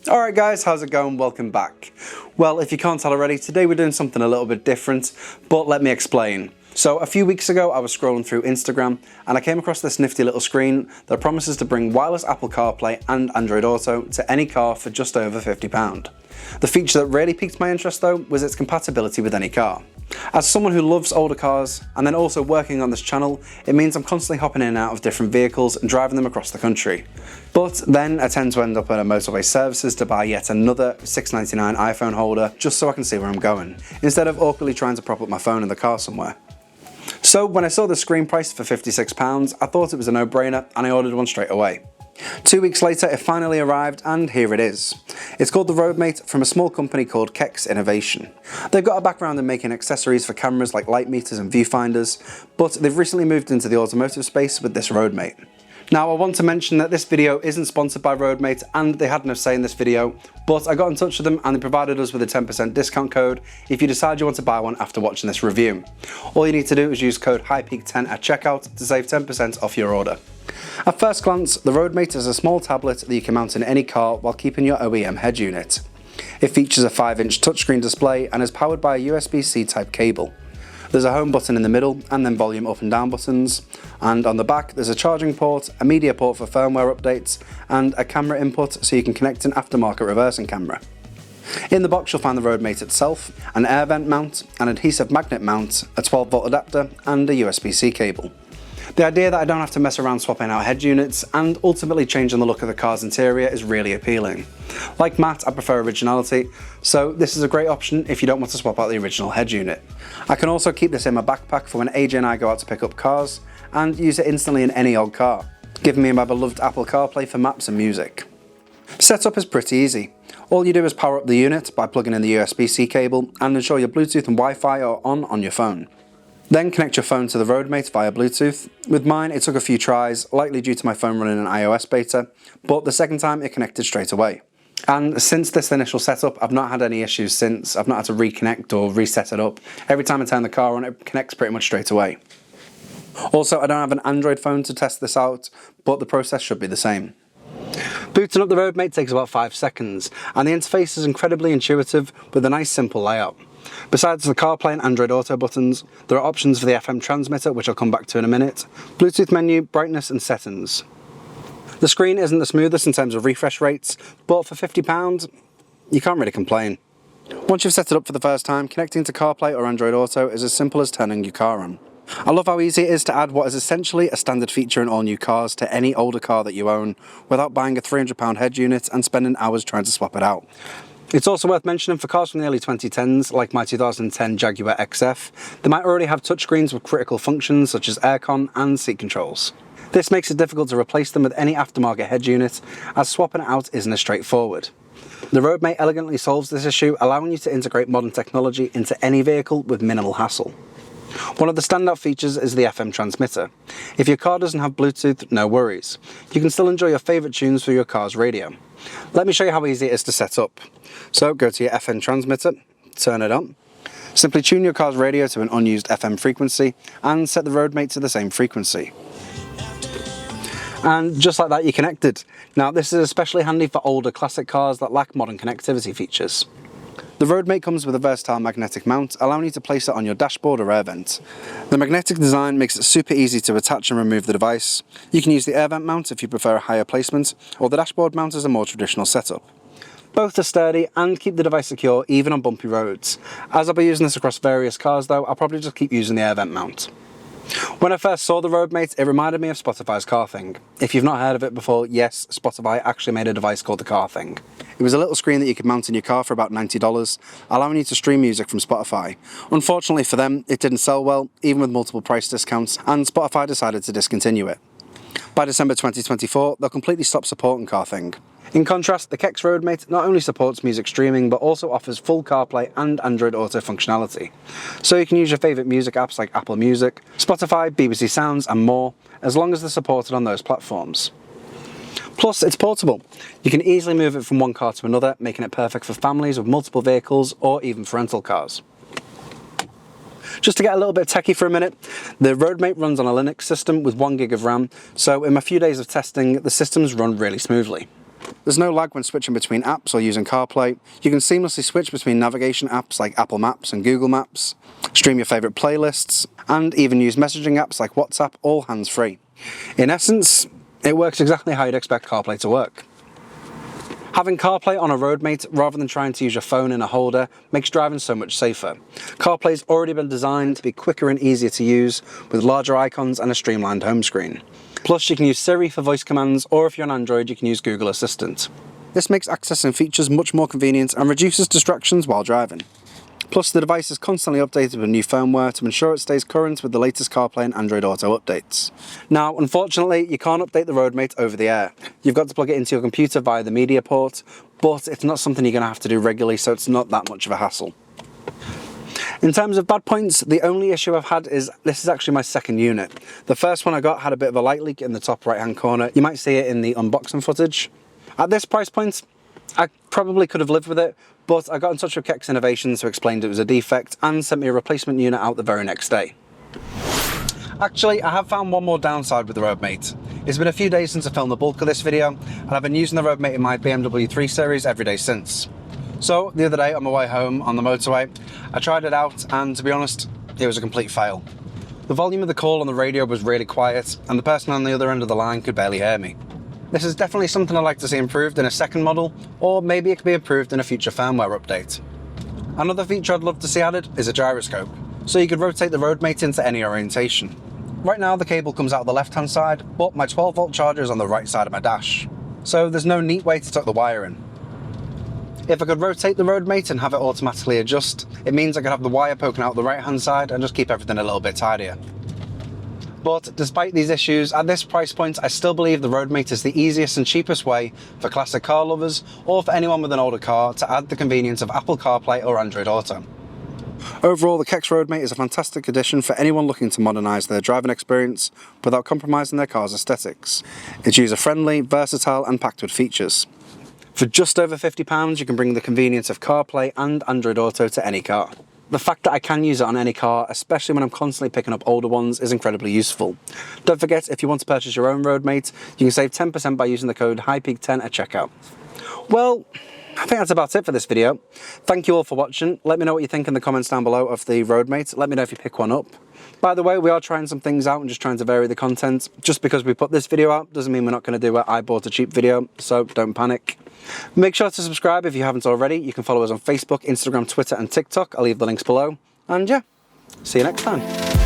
Alright guys, how's it going? Welcome back. Well, if you can't tell already, today we're doing something a little bit different, but let me explain. So a few weeks ago I was scrolling through Instagram and I came across this nifty little screen that promises to bring wireless Apple CarPlay and Android Auto to any car for just over £50. The feature that really piqued my interest though was its compatibility with any car. As someone who loves older cars and then also working on this channel, it means I'm constantly hopping in and out of different vehicles and driving them across the country. But then I tend to end up at a motorway services to buy yet another $6.99 iPhone holder just so I can see where I'm going, instead of awkwardly trying to prop up my phone in the car somewhere. So when I saw the screen price for £56, I thought it was a no-brainer and I ordered one straight away. 2 weeks later it finally arrived and here it is. It's called the Roadmate from a small company called Kex Innovation. They've got a background in making accessories for cameras like light meters and viewfinders, but they've recently moved into the automotive space with this Roadmate. Now I want to mention that this video isn't sponsored by Roadmate and they had no say in this video, but I got in touch with them and they provided us with a 10% discount code if you decide you want to buy one after watching this review. All you need to do is use code HighPeak10 at checkout to save 10% off your order. At first glance, the Roadmate is a small tablet that you can mount in any car while keeping your OEM head unit. It features a 5-inch touchscreen display and is powered by a USB-C type cable. There's a home button in the middle and then volume up and down buttons, and on the back there's a charging port, a media port for firmware updates and a camera input so you can connect an aftermarket reversing camera. In the box you'll find the Roadmate itself, an air vent mount, an adhesive magnet mount, a 12-volt adapter and a USB-C cable. The idea that I don't have to mess around swapping out head units and ultimately changing the look of the car's interior is really appealing. Like Matt, I prefer originality, so this is a great option if you don't want to swap out the original head unit. I can also keep this in my backpack for when AJ and I go out to pick up cars and use it instantly in any old car, giving me my beloved Apple CarPlay for maps and music. Setup is pretty easy. All you do is power up the unit by plugging in the USB-C cable and ensure your Bluetooth and Wi-Fi are on your phone. Then connect your phone to the Roadmate via Bluetooth. With mine it took a few tries, likely due to my phone running an iOS beta, but the second time it connected straight away. And since this initial setup I've not had any issues since. I've not had to reconnect or reset it up. Every time I turn the car on it connects pretty much straight away. Also I don't have an Android phone to test this out, but the process should be the same. Booting up the Roadmate takes about 5 seconds and the interface is incredibly intuitive with a nice simple layout. Besides the CarPlay and Android Auto buttons, there are options for the FM transmitter, which I'll come back to in a minute, Bluetooth menu, brightness and settings. The screen isn't the smoothest in terms of refresh rates, but for £50 you can't really complain. Once you've set it up for the first time, connecting to CarPlay or Android Auto is as simple as turning your car on. I love how easy it is to add what is essentially a standard feature in all new cars to any older car that you own without buying a £300 head unit and spending hours trying to swap it out. It's also worth mentioning for cars from the early 2010s, like my 2010 Jaguar XF, they might already have touchscreens with critical functions such as aircon and seat controls. This makes it difficult to replace them with any aftermarket head unit, as swapping it out isn't as straightforward. The Roadmate elegantly solves this issue, allowing you to integrate modern technology into any vehicle with minimal hassle. One of the standout features is the FM transmitter. If your car doesn't have Bluetooth, no worries. You can still enjoy your favourite tunes through your car's radio. Let me show you how easy it is to set up. So go to your FM transmitter, turn it on. Simply tune your car's radio to an unused FM frequency and set the Roadmate to the same frequency. And just like that you're connected. Now this is especially handy for older classic cars that lack modern connectivity features. The Roadmate comes with a versatile magnetic mount, allowing you to place it on your dashboard or air vent. The magnetic design makes it super easy to attach and remove the device. You can use the air vent mount if you prefer a higher placement, or the dashboard mount as a more traditional setup. Both are sturdy and keep the device secure even on bumpy roads. As I'll be using this across various cars though, I'll probably just keep using the air vent mount. When I first saw the Roadmate, it reminded me of Spotify's Car Thing. If you've not heard of it before, yes, Spotify actually made a device called the Car Thing. It was a little screen that you could mount in your car for about $90, allowing you to stream music from Spotify. Unfortunately for them, it didn't sell well, even with multiple price discounts, and Spotify decided to discontinue it. By December 2024, they'll completely stop supporting Car Thing. In contrast, the Kex Roadmate not only supports music streaming, but also offers full CarPlay and Android Auto functionality. So you can use your favourite music apps like Apple Music, Spotify, BBC Sounds and more, as long as they're supported on those platforms. Plus, it's portable. You can easily move it from one car to another, making it perfect for families with multiple vehicles or even for rental cars. Just to get a little bit techie for a minute, the Roadmate runs on a Linux system with 1 gig of RAM, so in my few days of testing, the systems run really smoothly. There's no lag when switching between apps or using CarPlay. You can seamlessly switch between navigation apps like Apple Maps and Google Maps, stream your favourite playlists, and even use messaging apps like WhatsApp, all hands-free. In essence, it works exactly how you'd expect CarPlay to work. Having CarPlay on a roadmate rather than trying to use your phone in a holder makes driving so much safer. CarPlay's already been designed to be quicker and easier to use with larger icons and a streamlined home screen. Plus, you can use Siri for voice commands, or if you're on Android, you can use Google Assistant. This makes accessing features much more convenient and reduces distractions while driving. Plus, the device is constantly updated with new firmware to ensure it stays current with the latest CarPlay and Android Auto updates. Now, unfortunately, you can't update the roadmate over the air. You've got to plug it into your computer via the media port, but it's not something you're going to have to do regularly, so it's not that much of a hassle. In terms of bad points, the only issue I've had is this is actually my second unit. The first one I got had a bit of a light leak in the top right hand corner. You might see it in the unboxing footage. At this price point, I probably could have lived with it, but I got in touch with Kex Innovations who explained it was a defect and sent me a replacement unit out the very next day. Actually, I have found one more downside with the roadmate. It's been a few days since I filmed the bulk of this video, and I've been using the roadmate in my BMW 3 Series every day since. So the other day on my way home on the motorway, I tried it out, and to be honest, it was a complete fail. The volume of the call on the radio was really quiet, and the person on the other end of the line could barely hear me. This is definitely something I'd like to see improved in a second model, or maybe it could be improved in a future firmware update. Another feature I'd love to see added is a gyroscope, so you could rotate the roadmate into any orientation. Right now the cable comes out the left hand side, but my 12-volt charger is on the right side of my dash, so there's no neat way to tuck the wire in. If I could rotate the roadmate and have it automatically adjust, it means I could have the wire poking out the right hand side and just keep everything a little bit tidier. But despite these issues, at this price point, I still believe the roadmate is the easiest and cheapest way for classic car lovers or for anyone with an older car to add the convenience of Apple CarPlay or Android Auto. Overall, the Kex Roadmate is a fantastic addition for anyone looking to modernise their driving experience without compromising their car's aesthetics. It's user-friendly, versatile and packed with features. For just over £50, you can bring the convenience of CarPlay and Android Auto to any car. The fact that I can use it on any car, especially when I'm constantly picking up older ones, is incredibly useful. Don't forget, if you want to purchase your own roadmate, you can save 10% by using the code HighPeak10 at checkout. Well, I think that's about it for this video. Thank you all for watching. Let me know what you think in the comments down below of the roadmate. Let me know if you pick one up. By the way, we are trying some things out and just trying to vary the content. Just because we put this video out doesn't mean we're not going to do a I bought a cheap video, so don't panic. Make sure to subscribe if you haven't already. You can follow us on Facebook, Instagram, Twitter and TikTok. I'll leave the links below. And yeah, see you next time.